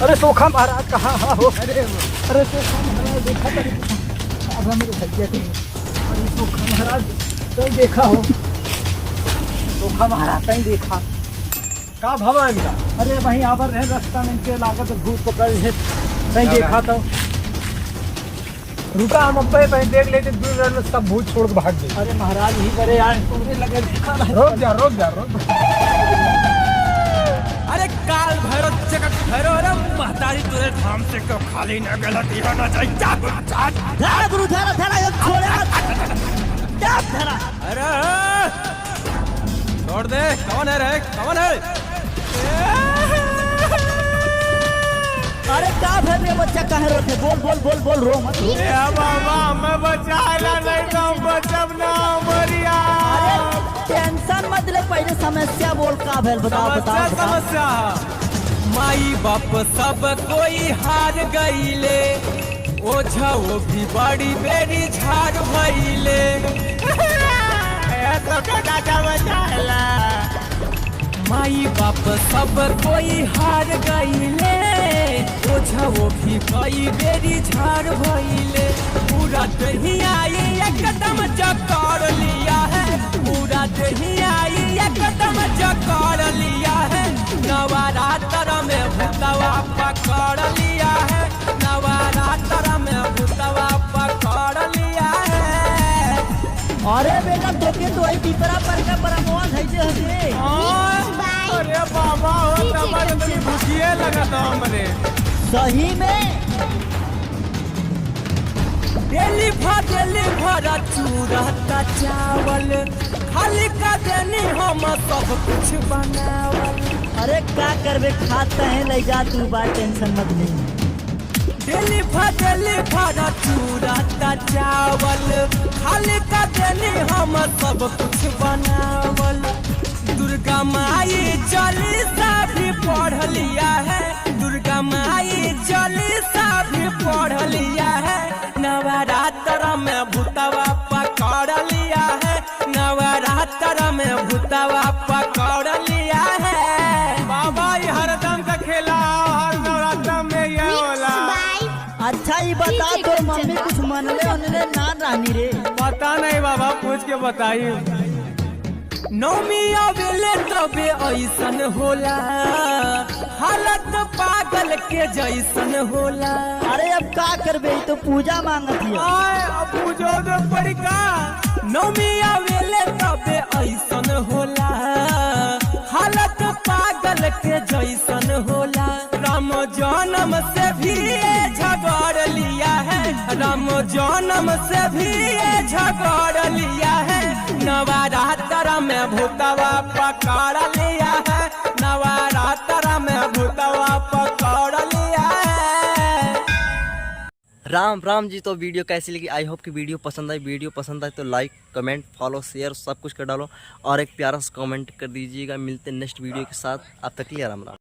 अरे सोखा महाराज कहाँ हो? अरे सोखा महाराज देखा था अब मेरे भैया थे। अरे सोखा महाराज कहीं देखा हो? सोखा महाराज कहीं देखा का भवा इनका? अरे वहीं आवर रहे रास्ता में इनके लागत भूत पकड़ है कहीं देखा तो रुका हम अब पे देख लेते दूर सब भूत छोड़ के भाग गए। अरे महाराज ही करे यार तुमने लगे रोक जा रोक जा रोक। अरे काल भैरव जगत भैरव रे महतारी तुझे धाम से क्यों खाली न गलती होना चाहिए। धरा गुरु धरा ये छोड़े मत क्या धरा। अरे छोड़ दे। कौन है रे कौन है? अरे क्या भर रे बच्चा कहे रखे बोल बोल बोल बोल रो मत। ए बाबा मैं बचाला नहीं तो बचब ना मरिया। अरे टेंशन मत ले पहले समस्या बोल का भेल बता बता। समस्या माई बाप सब कोई हार गईले ओझा वो भी बड़ी बेरी झाड़ भइले। तो का बचाला माई बाप सब कोई हार गईले ओझा वो भी कई बेरी झाड़ भइले। पूरा दही आई एकदम जकड़ लिया है। पूरा दही आई एकदम जकड़ लिया है। नवरात्र में भूतवा पकड़ लिया है। नवरात्र में भूतवा पकड़ लिया है। अरे बेटा तोके तो आई पिपरा पर का परमोन है जे हसे। अरे बाबा हो तब तो भूखिए लगा था हमने सही में। डेली भरा चूरा का चावल खाली का देनी हम सब कुछ बनावल। अरे क्या करबे खाता है ले जा तू बात टेंशन मत ले। डेली भरा चूरा का चावल खाली का देनी हम सब कुछ बनावल। दुर्गा माई चालीसा भी पढ़ लिया है। दुर्गा माई चालीसा भी पढ़ लिया है। नवरात्र में भूतवा पकड़ लिया है। नवरात्र में भूतवा पकड़ लिया है। बाबा ये हरदम का खेला हर नवरात्र में ये होला। अच्छा ये बता तो मम्मी कुछ मनले उनले ना रानी रे। पता नहीं बाबा पूछ के बताइए। नौमी आवेले तबे ऐसन होला हालत पागल के जैसन होला। अरे अब का करबे तो पूजा मांगत है। अब पूजो दे पड़ी का। नौमी आवेले तबे ऐसन होला हालत पागल के जैसन होला। राम जन्म से भी झगड़ लिया है। राम जन्म से भी झगड़ लिया है। नवरात्र में भूतवा पकड़ लिया है। नवरात्र में भूतवा पकड़ लिया है। राम जी। तो वीडियो कैसी लगी? आई होप कि वीडियो पसंद आई। वीडियो पसंद आए तो लाइक कमेंट फॉलो शेयर सब कुछ कर डालो और एक प्यारा सा कमेंट कर दीजिएगा। मिलते हैं नेक्स्ट वीडियो के साथ। अब तक के लिए राम।